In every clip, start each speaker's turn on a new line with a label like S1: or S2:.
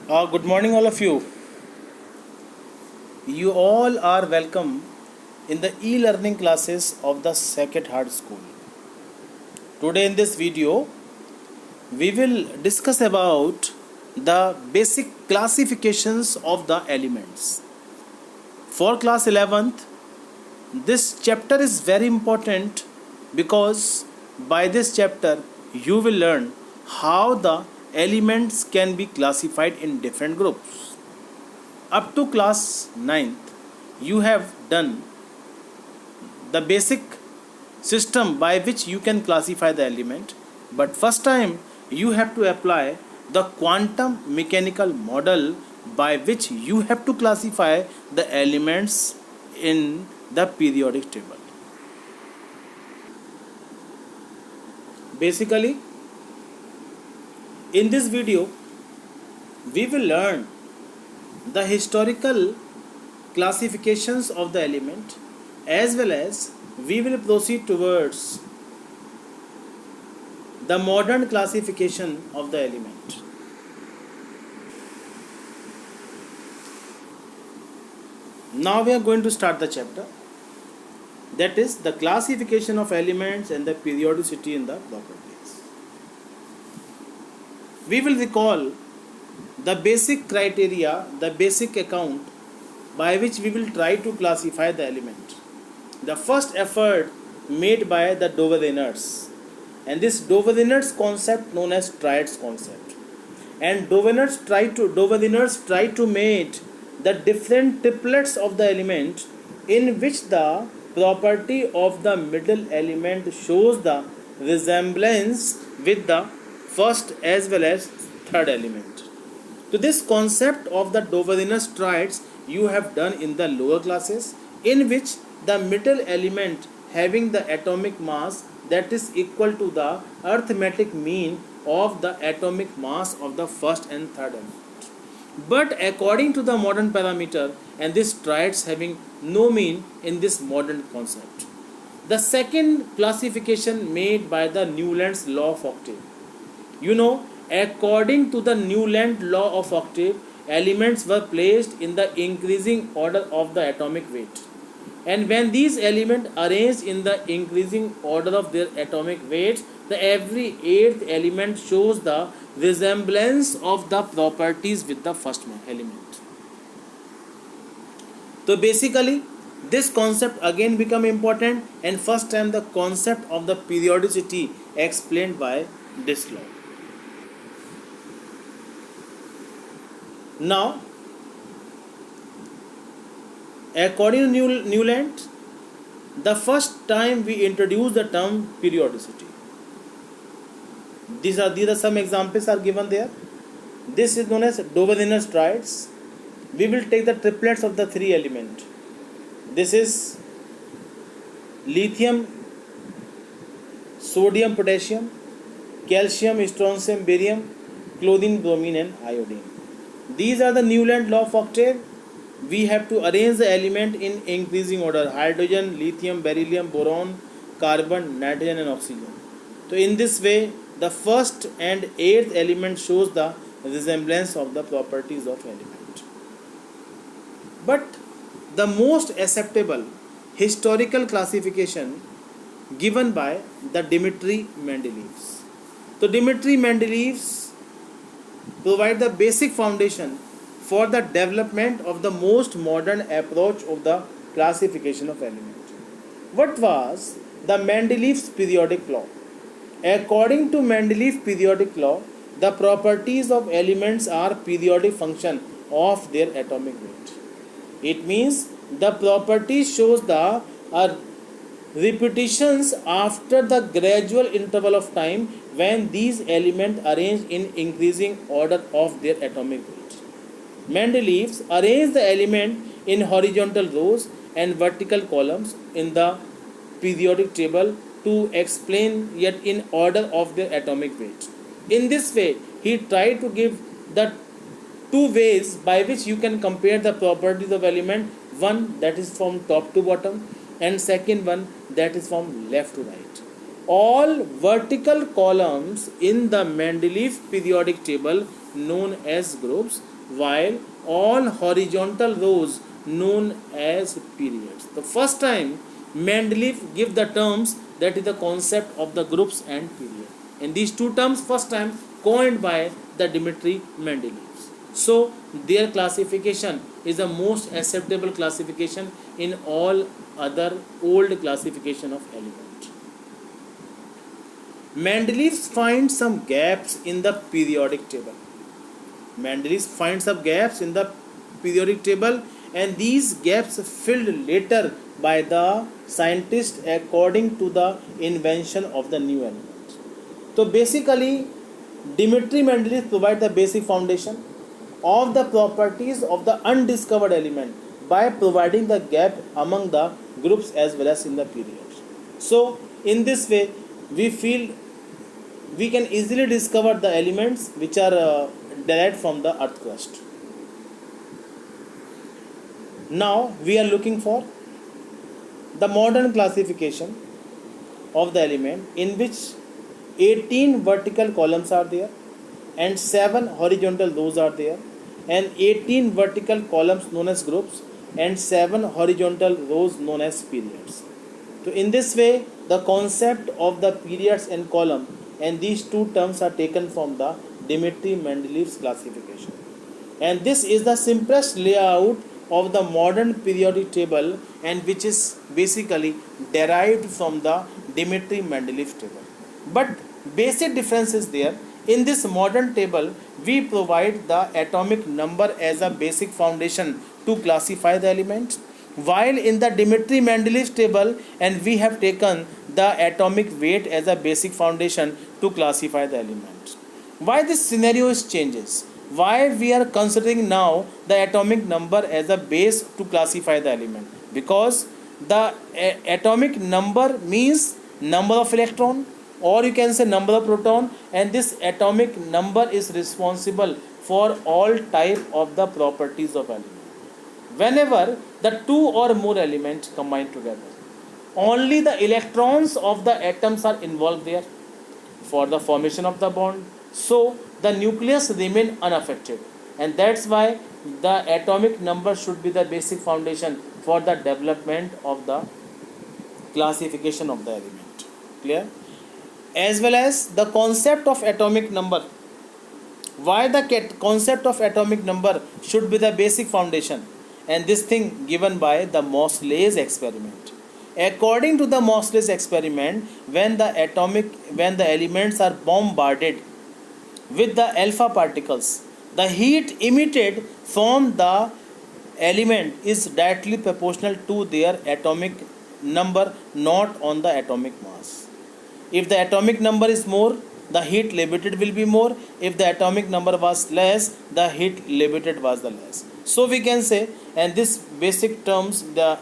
S1: Good morning, all of you. You all are welcome in the e-learning classes of the Sacred Heart School. Today, in this video, we will discuss about the basic classifications of the elements. For class 11th, this chapter is very important because by this chapter you will learn how the elements can be classified in different groups. Up to class 9th, you have done the basic system by which you can classify the element, but first time you have to apply the quantum mechanical model by which you have to classify the elements in the periodic table. Basically, in this video we will learn the historical classifications of the element, as well as we will proceed towards the modern classification of the element. Now we are going to start the chapter, that is the classification of elements and the periodicity in the properties. We will recall the basic criteria, the basic account by which we will try to classify the element. The first effort made by the Dover-Rayner's, and this Dover-Rayner's concept known as triads concept. And Dover-Rayner's try to make the different triplets of the element, in which the property of the middle element shows the resemblance with the first as well as third element. So this concept of the Dover-Rayner's triads you have done in the lower classes, in which the middle element having the atomic mass that is equal to the arithmetic mean of the atomic mass of the first and third element. But according to the modern parameter, and this triads having no mean in this modern concept. The second classification made by the Newland's law of octave. According to the Newland law of octave, elements were placed in the increasing order of the atomic weight. And when these elements arranged in the increasing order of their atomic weights, the every eighth element shows the resemblance of the properties with the first element. So basically, this concept again become important, and first time the concept of the periodicity explained by this law. Now, according to Newland, the first time we introduced the term periodicity. These are some examples are given there. This is known as Dover-Rayner's triads. We will take the triplets of the three elements. This is lithium, sodium, potassium, calcium, strontium, barium, chlorine, bromine, and iodine. These are the Newland law of octave. We have to arrange the element in increasing order: hydrogen, lithium, beryllium, boron, carbon, nitrogen, and oxygen. So in this way, the first and eighth element shows the resemblance of the properties of element. But the most acceptable historical classification given by the Dmitry Mendeleev. So Dmitry Mendeleev provide the basic foundation for the development of the most modern approach of the classification of elements. What was the Mendeleev's periodic law? According to Mendeleev's periodic law, the properties of elements are periodic function of their atomic weight. It means the property shows the repetitions after the gradual interval of time when these elements arranged in increasing order of their atomic weight. Mendeleev arranged the element in horizontal rows and vertical columns in the periodic table to explain yet in order of their atomic weight. In this way, he tried to give the two ways by which you can compare the properties of element, one that is from top to bottom and second one that is from left to right. All vertical columns in the Mendeleev periodic table known as groups while all horizontal rows known as periods. The first time Mendeleev give the terms, that is the concept of the groups and period. And these two terms first time coined by the Dmitry Mendeleev. So their classification is the most acceptable classification in all other old classification of element. Mendeleev finds some gaps in the periodic table. Mendeleev finds some gaps in the periodic table, and these gaps filled later by the scientists according to the invention of the new element. So basically, Dmitry Mendeleev provides the basic foundation of the properties of the undiscovered element by providing the gap among the groups as well as in the periods. So in this way, we feel we can easily discover the elements which are derived from the earth crust. Now we are looking for the modern classification of the element, in which 18 vertical columns are there and 7 horizontal rows are there, and 18 vertical columns known as groups and 7 horizontal rows known as periods. So in this way, the concept of the periods and column and these two terms are taken from the Dmitry Mendeleev's classification. And this is the simplest layout of the modern periodic table, and which is basically derived from the Dmitry Mendeleev table. But basic difference is there. In this modern table, we provide the atomic number as a basic foundation to classify the elements, while in the Dmitry Mendeleev table, and we have taken the atomic weight as a basic foundation to classify the elements. Why this scenario is changes? Why we are considering now the atomic number as a base to classify the element? Because the atomic number means number of electron, or you can say number of proton, and this atomic number is responsible for all type of the properties of element. Whenever the two or more elements combine together, only the electrons of the atoms are involved there for the formation of the bond. So the nucleus remain unaffected, and that's why the atomic number should be the basic foundation for the development of the classification of the element. Clear? As well as the concept of atomic number. Why the concept of atomic number should be the basic foundation? And this thing given by the Moseley's experiment. According to the Moseley's experiment, when the elements are bombarded with the alpha particles, the heat emitted from the element is directly proportional to their atomic number, not on the atomic mass. If the atomic number is more, the heat liberated will be more. If the atomic number was less, the heat liberated was the less. So we can say, and this basic terms the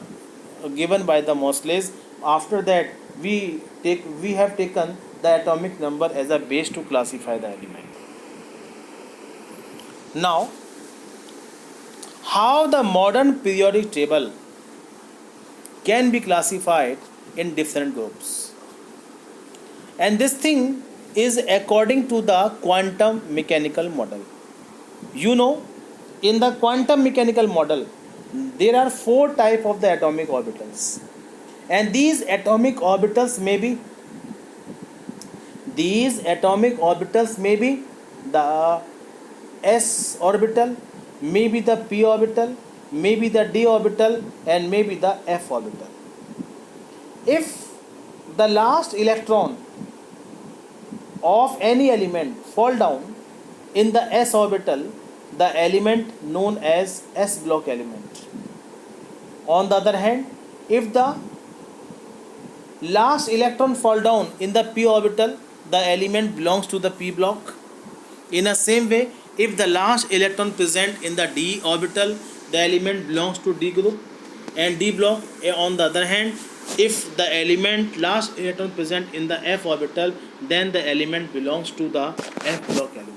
S1: given by the Moseley's. After that, we have taken the atomic number as a base to classify the element. Now, how the modern periodic table can be classified in different groups? And this thing is according to the quantum mechanical model. You know, in the quantum mechanical model, there are 4 types of the atomic orbitals, and these atomic orbitals may be the s orbital, maybe the p orbital, maybe the d orbital, and maybe the f orbital. If the last electron of any element fall down in the s orbital, the element known as s block element. On the other hand, if the last electron fall down in the p orbital, the element belongs to the p block. In the same way, if the last electron present in the d orbital, the element belongs to d group and d block. On the other hand, if the last electron present in the f orbital, then the element belongs to the f block element.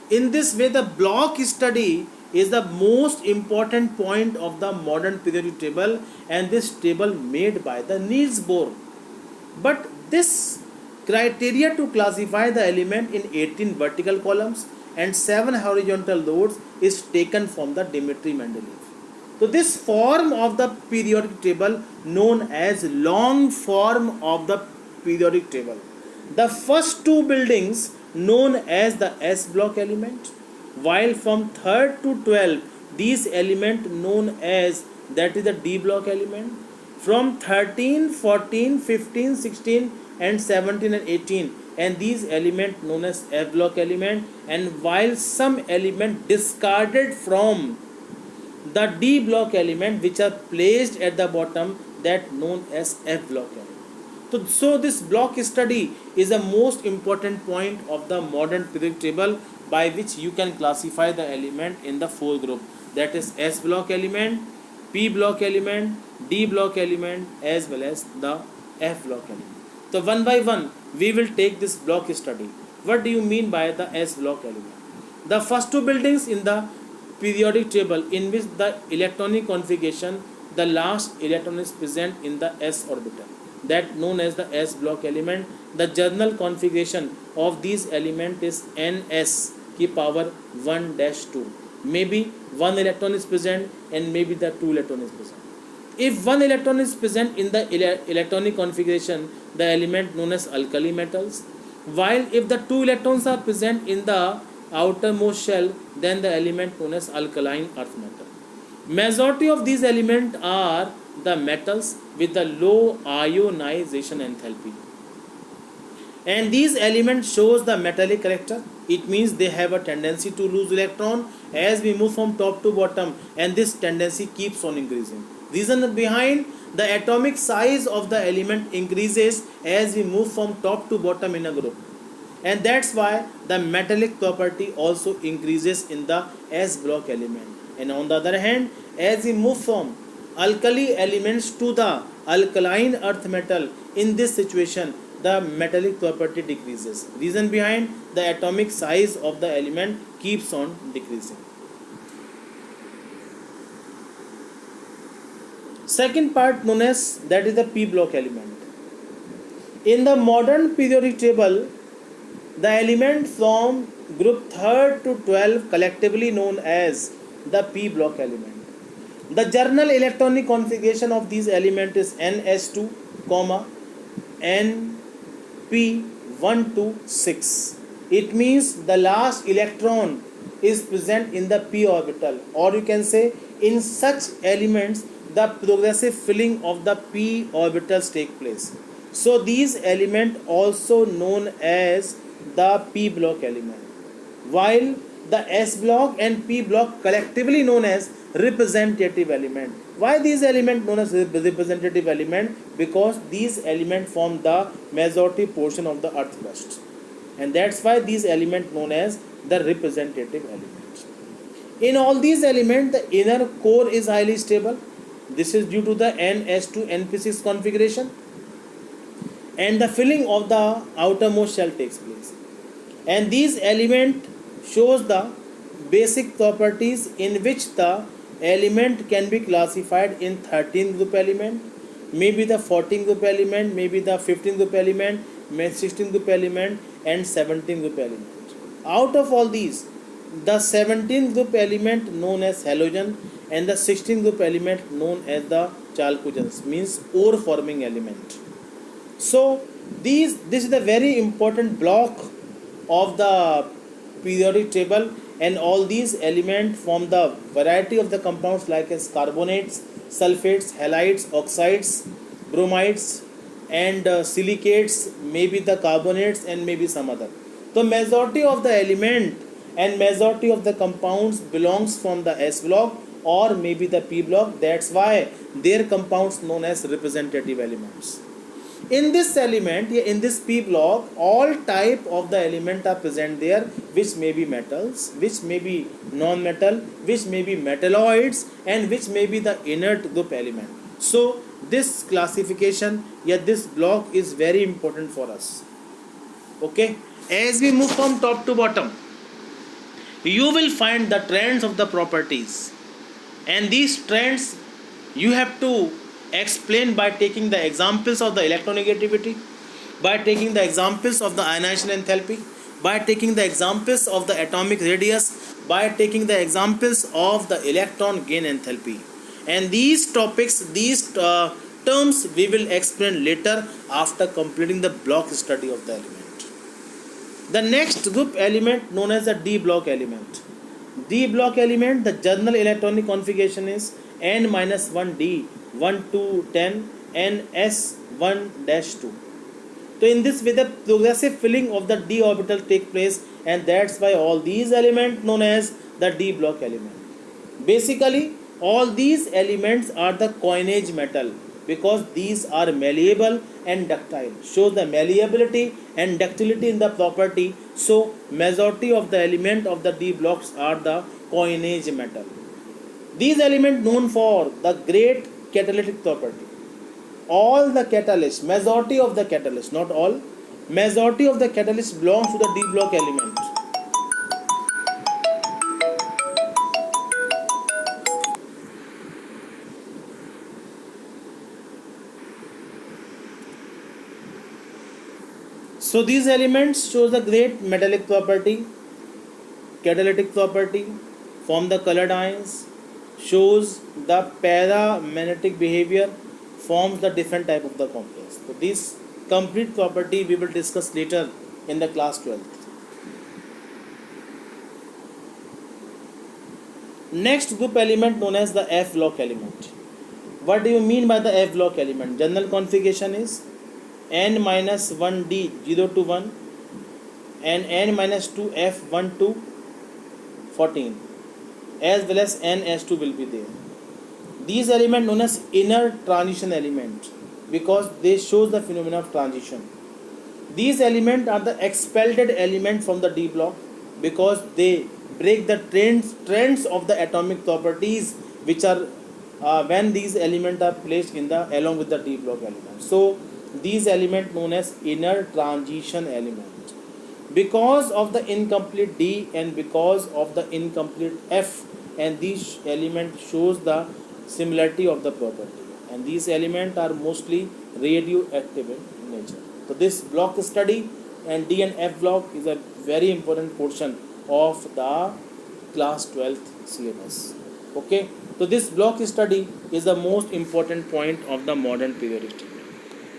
S1: In this way, the block study is the most important point of the modern periodic table, and this table made by the Niels Bohr. But this criteria to classify the element in 18 vertical columns and 7 horizontal loads is taken from the Dmitry-Mendeleev. So this form of the periodic table known as long form of the periodic table. The first two buildings known as the S block element, while from 3rd to 12 these element known as that is the D block element. From 13, 14, 15, 16 and 17 and 18 and these element known as F block element, and while some element discarded from the D block element which are placed at the bottom that known as F block element. So this block study is the most important point of the modern periodic table by which you can classify the element in the four group, that is S block element, P block element, D block element as well as the F block element. So one by one we will take this block study. What do you mean by the S block element? The first two buildings in the periodic table in which the electronic configuration, the last electron is present in the S orbital, that known as the S block element. The general configuration of these element is ns की power 1-2. Maybe one electron is present and maybe the two electron is present. If one electron is present in the electronic configuration, the element known as alkali metals, while if the two electrons are present in the outermost shell, then the element known as alkaline earth metal. Majority of these elements are the metals with the low ionization enthalpy, and these elements shows the metallic character. It means they have a tendency to lose electron as we move from top to bottom, and this tendency keeps on increasing. Reason behind, the atomic size of the element increases as we move from top to bottom in a group, and that's why the metallic property also increases in the S block element. And on the other hand, as we move from alkali elements to the alkaline earth metal, in this situation the metallic property decreases. Reason behind, the atomic size of the element keeps on decreasing. Second part known as that is the P block element. In the modern periodic table, the element from group 3rd to 12 collectively known as the P block element. The general electronic configuration of these elements is ns2, np126. It means the last electron is present in the p orbital, or you can say in such elements the progressive filling of the p orbitals take place. So these elements also known as the P block element, while the S block and P block collectively known as representative element. Why these elements known as representative element? Because these elements form the majority portion of the earth crust, and that's why these elements known as the representative element. In all these elements, the inner core is highly stable. This is due to the ns2 np6 configuration, and the filling of the outermost shell takes place. And these element shows the basic properties in which the element can be classified in 13 group element, maybe the 14 group element, maybe the 15 group element, maybe 16 group element and 17 group element. Out of all these, the 17 group element known as halogen and the 16 group element known as the chalcogens, means ore forming element. So this is the very important block of the periodic table, and all these elements form the variety of the compounds like as carbonates, sulfates, halides, oxides, bromides and silicates, maybe the carbonates and maybe some other. So majority of the element and majority of the compounds belongs from the S block or maybe the P block. That's why their compounds known as representative elements. In this element, in this P block, all type of the element are present there, which may be metals, which may be non-metal, which may be metalloids, and which may be the inert group element. So this classification, this block is very important for us. Okay, as we move from top to bottom, you will find the trends of the properties, and these trends you have to explain by taking the examples of the electronegativity, by taking the examples of the ionization enthalpy, by taking the examples of the atomic radius, by taking the examples of the electron gain enthalpy. And these topics, these terms we will explain later after completing the block study of the element. The next group element known as the d block element. D block element, the general electronic configuration is n-1d 1 to 10 ns1-2. So in this way the progressive filling of the d orbital take place, and that's why all these elements known as the d block element. Basically all these elements are the coinage metal because these are malleable and ductile. Shows the malleability and ductility in the property. So majority of the element of the d blocks are the coinage metal. These elements known for the great catalytic property. All the catalysts, majority of the catalysts, not all, majority of the catalysts belongs to the d block element. So these elements shows the great metallic property, catalytic property, form the colored ions, shows the paramagnetic behavior, forms the different type of the complex. So this complete property we will discuss later in the class 12th. Next group element known as the F block element. What do you mean by the F block element? General configuration is n-1d 0 to 1 and n-2f 1 to 14, as well as ns2 will be there. These elements known as inner transition element because they show the phenomena of transition. These elements are the expelled element from the d block because they break the trends of the atomic properties which are when these elements are placed in the along with the d block element. So these elements known as inner transition element because of the incomplete d and because of the incomplete f, and these element shows the similarity of the property, and these elements are mostly radioactive in nature. So this block study and d and f block is a very important portion of the class 12th syllabus. Okay, so this block study is the most important point of the modern periodic table.